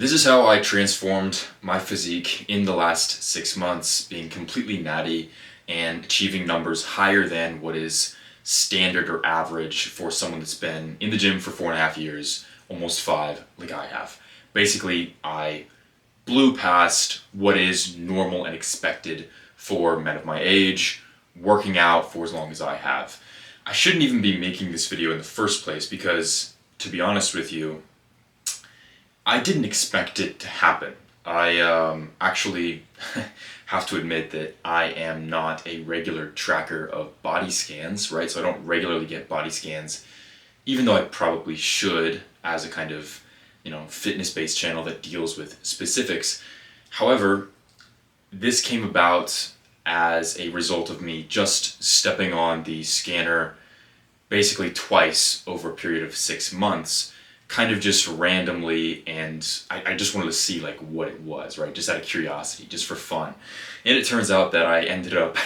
This is how I transformed my physique in the last 6 months, being completely natty and achieving numbers higher than what is standard or average for someone that's been in the gym for 4.5 years, almost 5, like I have. Basically, I blew past what is normal and expected for men of my age, working out for as long as I have. I shouldn't even be making this video in the first place because, to be honest with you, I didn't expect it to happen. I actually have to admit that I am not a regular tracker of body scans, right? So I don't regularly get body scans, even though I probably should as a kind of, fitness-based channel that deals with specifics. However, this came about as a result of me just stepping on the scanner basically twice over a period of 6 months, kind of just randomly, and I just wanted to see like what it was, right? Just out of curiosity, just for fun. And it turns out that I ended up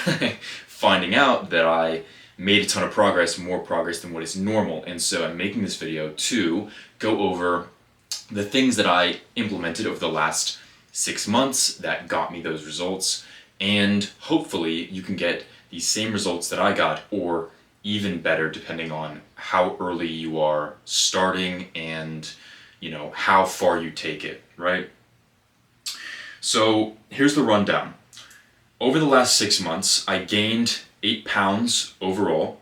finding out that I made a ton of progress, more progress than what is normal. And so I'm making this video to go over the things that I implemented over the last 6 months that got me those results. And hopefully you can get the same results that I got, or even better, depending on how early you are starting and how far you take it, right? So here's the rundown. Over the last 6 months, I gained 8 pounds overall.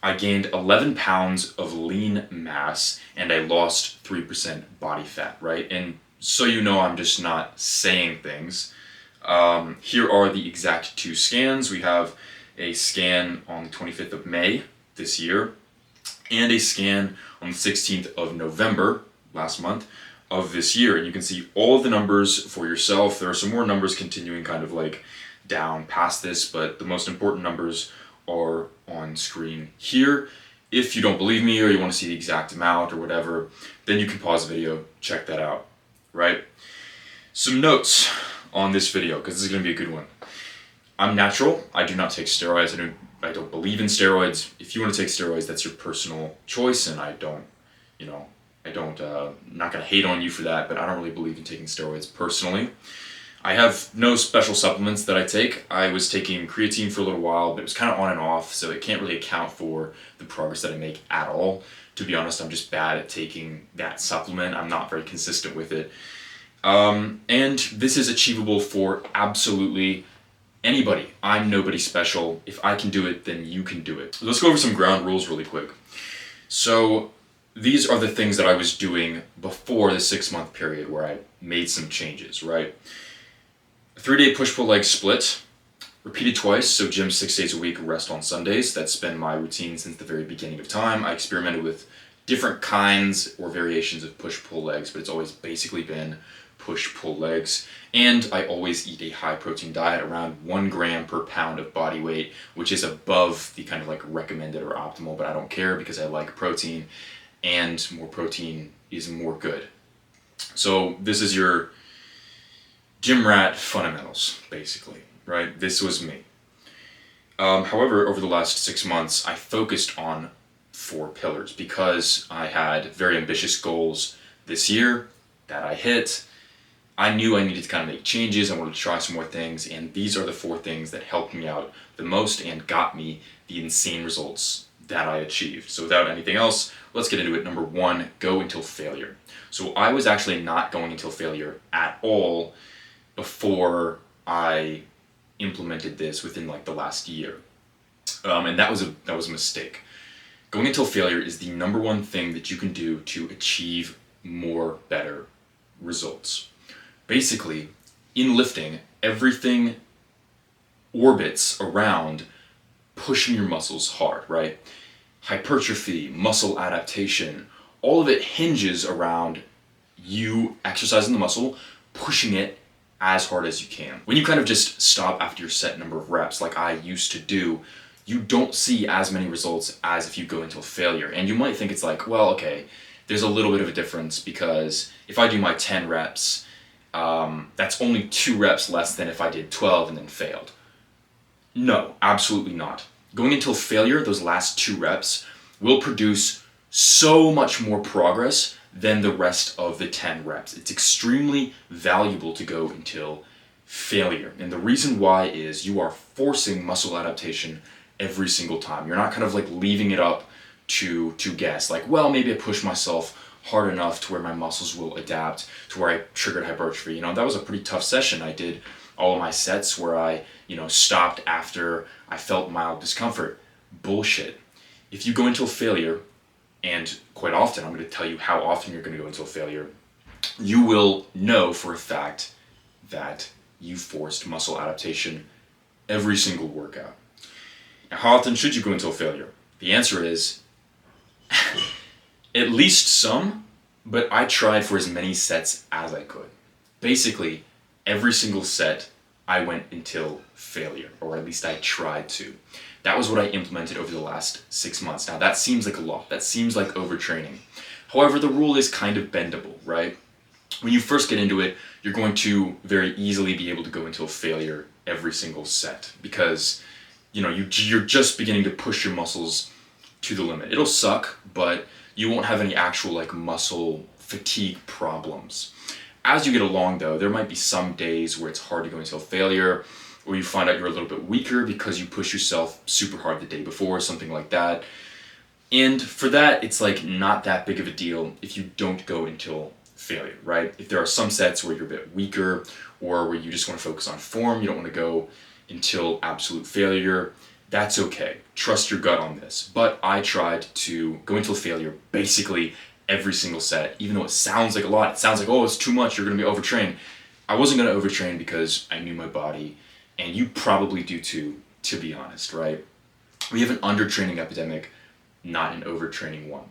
I gained 11 pounds of lean mass, and I lost 3% body fat, right? And so I'm just not saying things. Here are the exact 2 scans. We have a scan on the 25th of May this year, and a scan on the 16th of November, last month, of this year. And you can see all of the numbers for yourself. There are some more numbers continuing kind of like down past this, but the most important numbers are on screen here. If you don't believe me or you want to see the exact amount or whatever, then you can pause the video, check that out, right? Some notes on this video, because this is going to be a good one. I'm natural. I do not take steroids. I don't believe in steroids. If you want to take steroids, that's your personal choice, and I'm not going to hate on you for that, but I don't really believe in taking steroids personally. I have no special supplements that I take. I was taking creatine for a little while, but it was kind of on and off, so it can't really account for the progress that I make at all. To be honest, I'm just bad at taking that supplement. I'm not very consistent with it. And this is achievable for absolutely anybody. I'm nobody special. If I can do it, then you can do it. Let's go over some ground rules really quick. So these are the things that I was doing before the 6-month period where I made some changes, right? 3-day push-pull leg split, repeated twice, so gym 6 days a week, rest on Sundays. That's been my routine since the very beginning of time. I experimented with different kinds or variations of push-pull legs, but it's always basically been push-pull legs. And I always eat a high-protein diet, around 1 gram per pound of body weight, which is above the kind of like recommended or optimal, but I don't care because I like protein, and more protein is more good. So this is your gym rat fundamentals, basically, right? This was me. However, over the last 6 months, I focused on 4 pillars because I had very ambitious goals this year that I hit. I knew I needed to kind of make changes. I wanted to try some more things, and these are the 4 things that helped me out the most and got me the insane results that I achieved. So without anything else, let's get into it. Number 1, go until failure. So I was actually not going until failure at all before I implemented this within like the last year. And that was a mistake. Going until failure is the number 1 thing that you can do to achieve more better results. Basically, in lifting, everything orbits around pushing your muscles hard, right? Hypertrophy, muscle adaptation, all of it hinges around you exercising the muscle, pushing it as hard as you can. When you kind of just stop after your set number of reps, like I used to do, you don't see as many results as if you go until failure. And you might think it's like, well, okay, there's a little bit of a difference because if I do my 10 reps, that's only 2 reps less than if I did 12 and then failed. No, absolutely not. Going until failure, those last 2 reps will produce so much more progress than the rest of the 10 reps. It's extremely valuable to go until failure. And the reason why is you are forcing muscle adaptation every single time. You're not kind of like leaving it up to guess. Like, well, maybe I push myself hard enough to where my muscles will adapt to where I triggered hypertrophy. That was a pretty tough session. I did all of my sets where I, stopped after I felt mild discomfort. Bullshit. If you go into a failure, and quite often, I'm going to tell you how often you're going to go into a failure, you will know for a fact that you forced muscle adaptation every single workout. Now, how often should you go into a failure? The answer is at least some, but I tried for as many sets as I could. Basically, every single set I went until failure, or at least I tried to. That was what I implemented over the last 6 months. Now that seems like a lot. That seems like overtraining. However, the rule is kind of bendable, right? When you first get into it, you're going to very easily be able to go into a failure every single set because you're just beginning to push your muscles to the limit. It'll suck, but you won't have any actual like muscle fatigue problems. As you get along though, there might be some days where it's hard to go into a failure, or you find out you're a little bit weaker because you push yourself super hard the day before, something like that. And for that, it's like not that big of a deal if you don't go until failure, right? If there are some sets where you're a bit weaker or where you just want to focus on form, you don't want to go until absolute failure, that's okay. Trust your gut on this. But I tried to go until failure basically every single set, even though it sounds like a lot. It sounds like, oh, it's too much, you're going to be overtrained. I wasn't going to overtrain because I knew my body, and you probably do too, to be honest, right? We have an undertraining epidemic, not an overtraining one.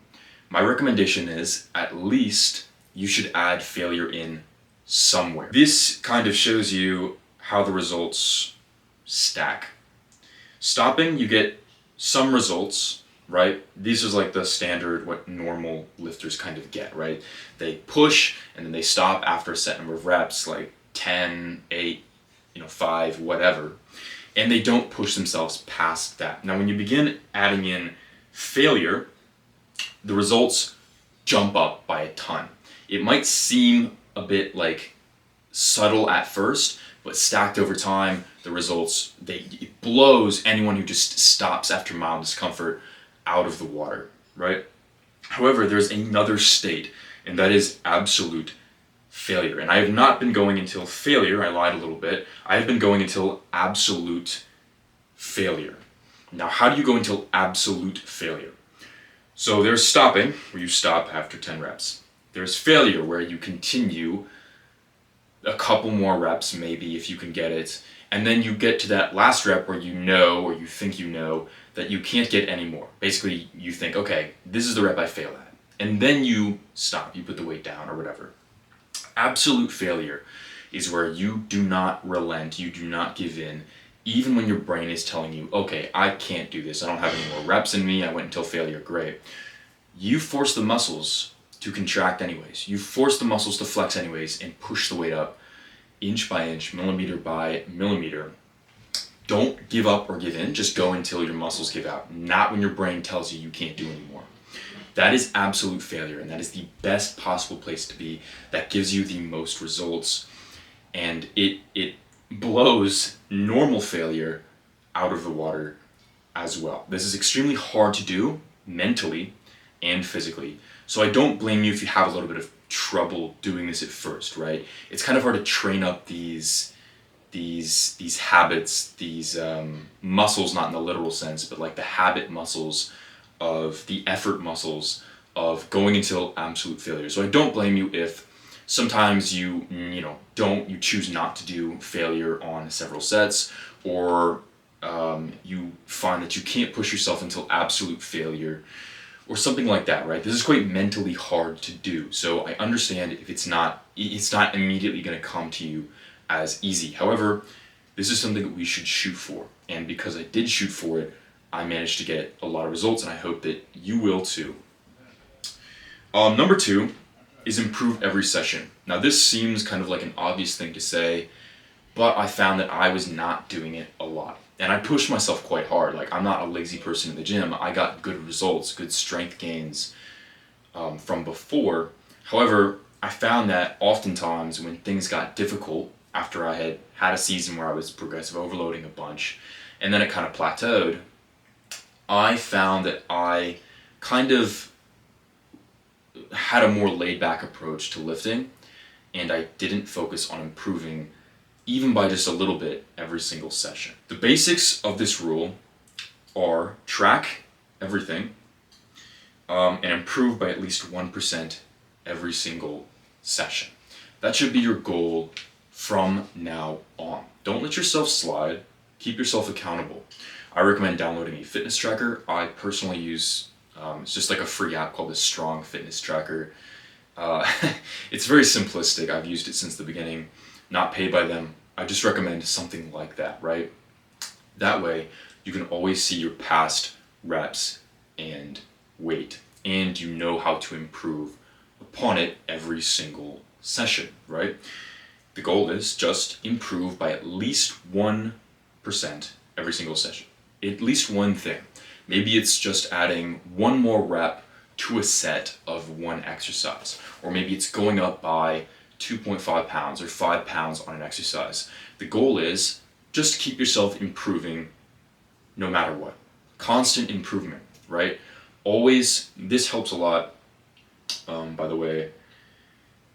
My recommendation is at least you should add failure in somewhere. This kind of shows you how the results stack. Stopping, you get some results, right? These is like the standard, what normal lifters kind of get, right? They push and then they stop after a set number of reps, like 10, 8, 5, whatever. And they don't push themselves past that. Now, when you begin adding in failure, the results jump up by a ton. It might seem a bit like subtle at first, but stacked over time, the results, it blows anyone who just stops after mild discomfort out of the water, right? However, there's another state, and that is absolute failure. And I have not been going until failure. I lied a little bit. I have been going until absolute failure. Now, how do you go until absolute failure? So there's stopping, where you stop after 10 reps. There's failure, where you continue a couple more reps, maybe, if you can get it. And then you get to that last rep where you know, or you think you know, that you can't get any more. Basically, you think, okay, this is the rep I fail at. And then you stop, you put the weight down or whatever. Absolute failure is where you do not relent, you do not give in, even when your brain is telling you, okay, I can't do this, I don't have any more reps in me, I went until failure, great. You force the muscles to contract anyways. You force the muscles to flex anyways and push the weight up inch by inch, millimeter by millimeter. Don't give up or give in, just go until your muscles give out, not when your brain tells you you can't do anymore. That is absolute failure, and that is the best possible place to be. That gives you the most results, and it blows normal failure out of the water as well. This is extremely hard to do mentally and physically. So I don't blame you if you have a little bit of trouble doing this at first, right? It's kind of hard to train up these habits, these muscles, not in the literal sense, but like the habit muscles of the effort muscles of going until absolute failure. So I don't blame you if sometimes you choose not to do failure on several sets, or you find that you can't push yourself until absolute failure, or something like that, right? This is quite mentally hard to do. So I understand if it's not immediately going to come to you as easy. However, this is something that we should shoot for. And because I did shoot for it, I managed to get a lot of results, and I hope that you will too. Number 2 is improve every session. Now this seems kind of like an obvious thing to say, but I found that I was not doing it a lot. And I pushed myself quite hard. Like, I'm not a lazy person in the gym. I got good results, good strength gains from before, However, I found that oftentimes when things got difficult after I had had a season where I was progressive overloading a bunch and then it kind of plateaued, I found that I kind of had a more laid back approach to lifting, and I didn't focus on improving even by just a little bit every single session. The basics of this rule are track everything and improve by at least 1% every single session. That should be your goal from now on. Don't let yourself slide. Keep yourself accountable. I recommend downloading a fitness tracker. I personally use, it's just like a free app called the Strong Fitness Tracker. It's very simplistic. I've used it since the beginning. Not paid by them. I just recommend something like that, right? That way, you can always see your past reps and weight, and you know how to improve upon it every single session, right? The goal is just improve by at least 1% every single session. At least one thing. Maybe it's just adding one more rep to a set of one exercise, or maybe it's going up by 2.5 pounds or 5 pounds on an exercise. The goal is just keep yourself improving no matter what. Constant improvement, right? Always, this helps a lot, by the way,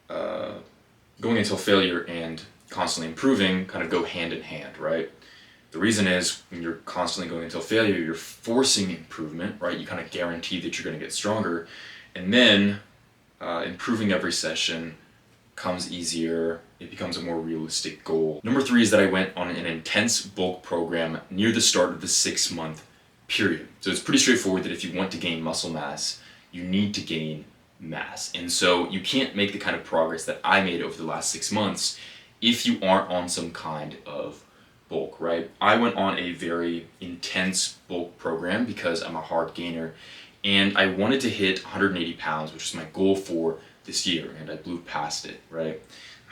going until failure and constantly improving kind of go hand in hand, right? The reason is when you're constantly going until failure, you're forcing improvement, right? You kind of guarantee that you're going to get stronger. And then improving every session comes easier. It becomes a more realistic goal. Number 3 is that I went on an intense bulk program near the start of the 6-month period. So it's pretty straightforward that if you want to gain muscle mass, you need to gain mass. And so you can't make the kind of progress that I made over the last 6 months if you aren't on some kind of bulk, right? I went on a very intense bulk program because I'm a hard gainer, and I wanted to hit 180 pounds, which was my goal for this year, and I blew past it, right?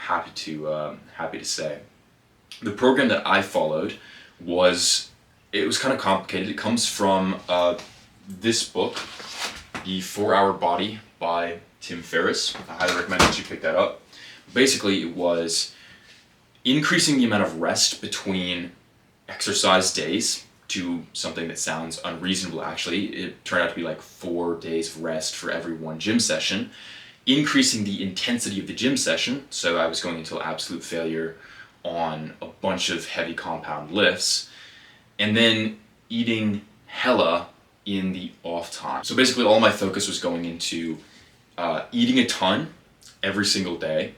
I'm happy to say. The program that I followed was kind of complicated. It comes from this book, The 4-Hour Body by Tim Ferriss. I highly recommend that you pick that up. Basically, it was increasing the amount of rest between exercise days to something that sounds unreasonable. Actually, it turned out to be like 4 days of rest for every one gym session. Increasing the intensity of the gym session, so I was going until absolute failure on a bunch of heavy compound lifts, and then eating hella in the off time. So basically all my focus was going into eating a ton every single day,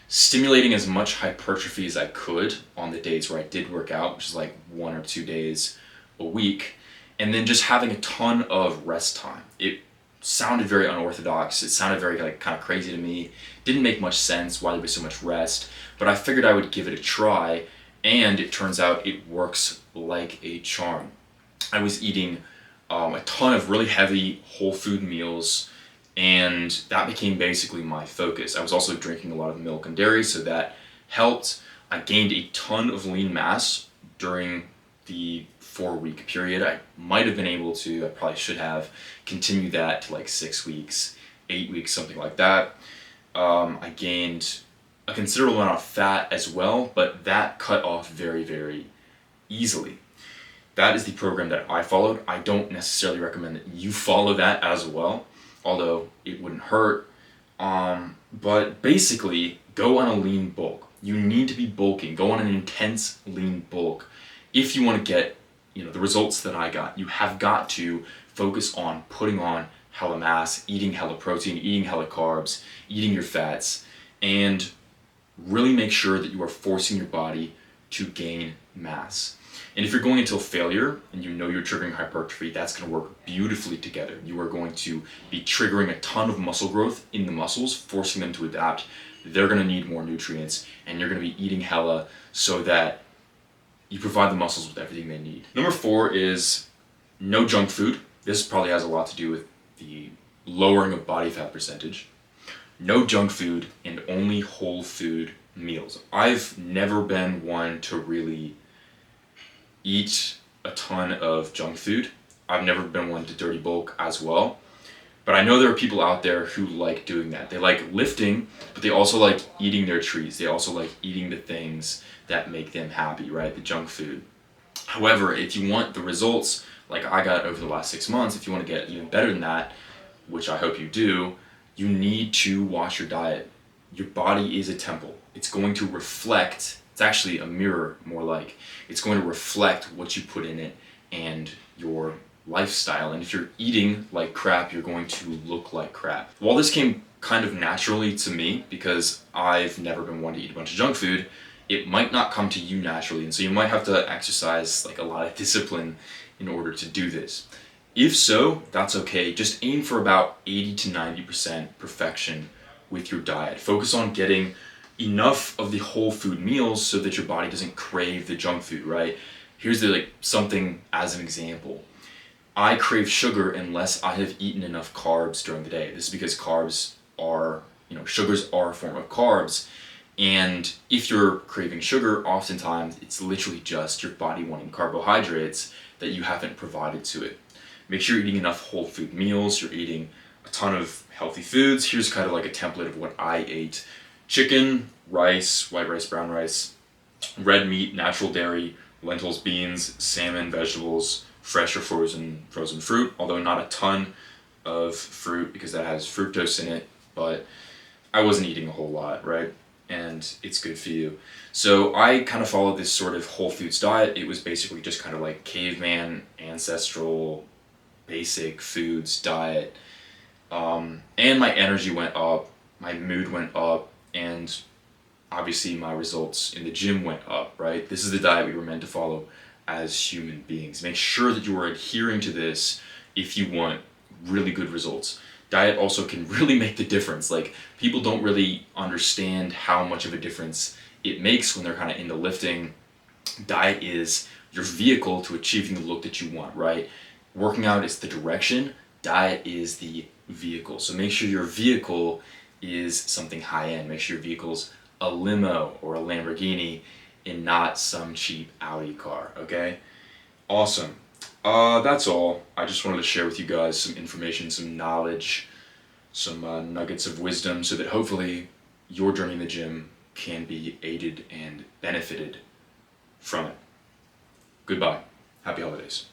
stimulating as much hypertrophy as I could on the days where I did work out, which is like 1 or 2 days a week, and then just having a ton of rest time. It sounded very unorthodox. It sounded very kind of crazy to me. Didn't make much sense why there was so much rest, but I figured I would give it a try, and it turns out it works like a charm. I was eating a ton of really heavy whole food meals, and that became basically my focus. I was also drinking a lot of milk and dairy, so that helped. I gained a ton of lean mass during the 4-week period. I might have been able to, I probably should have, continue that to like 6 weeks, 8 weeks, something like that. I gained a considerable amount of fat as well, but that cut off very, very easily. That is the program that I followed. I don't necessarily recommend that you follow that as well, although it wouldn't hurt. But basically, go on a lean bulk. You need to be bulking. Go on an intense lean bulk. If you want to get the results that I got, you have got to focus on putting on hella mass, eating hella protein, eating hella carbs, eating your fats, and really make sure that you are forcing your body to gain mass. And if you're going until failure and you know you're triggering hypertrophy, that's going to work beautifully together. You are going to be triggering a ton of muscle growth in the muscles, forcing them to adapt. They're going to need more nutrients, and you're going to be eating hella so that you provide the muscles with everything they need. Number 4 is no junk food. This probably has a lot to do with the lowering of body fat percentage. No junk food and only whole food meals. I've never been one to really eat a ton of junk food. I've never been one to dirty bulk as well. But I know there are people out there who like doing that. They like lifting, but they also like eating their treats. They also like eating the things that make them happy, right? The junk food. However, if you want the results like I got over the last 6 months, if you want to get even better than that, which I hope you do, you need to watch your diet. Your body is a temple. It's going to reflect, it's actually a mirror more like, it's going to reflect what you put in it and your lifestyle. And if you're eating like crap, you're going to look like crap. While this came kind of naturally to me because I've never been one to eat a bunch of junk food, it might not come to you naturally. And so you might have to exercise like a lot of discipline in order to do this. If so, that's okay. Just aim for about 80 to 90% perfection with your diet. Focus on getting enough of the whole food meals so that your body doesn't crave the junk food, right? Here's something as an example. I crave sugar unless I have eaten enough carbs during the day. This is because carbs are, sugars are a form of carbs. And if you're craving sugar, oftentimes it's literally just your body wanting carbohydrates that you haven't provided to it. Make sure you're eating enough whole food meals, you're eating a ton of healthy foods. Here's kind of like a template of what I ate. Chicken, rice, white rice, brown rice, red meat, natural dairy, lentils, beans, salmon, vegetables, fresh or frozen fruit, although not a ton of fruit because that has fructose in it, but I wasn't eating a whole lot, right? And it's good for you. So I kind of followed this sort of whole foods diet. It was basically just kind of like caveman, ancestral, basic foods diet. And my energy went up, my mood went up, and obviously my results in the gym went up, right? This is the diet we were meant to follow as human beings. Make sure that you are adhering to this if you want really good results. Diet also can really make the difference. Like, people don't really understand how much of a difference it makes when they're kind of into lifting. Diet is your vehicle to achieving the look that you want, right? Working out is the direction, diet is the vehicle. So make sure your vehicle is something high end. Make sure your vehicle's a limo or a Lamborghini and not some cheap Audi car, okay? Awesome. That's all. I just wanted to share with you guys some information, some knowledge, some nuggets of wisdom so that hopefully your journey in the gym can be aided and benefited from it. Goodbye. Happy holidays.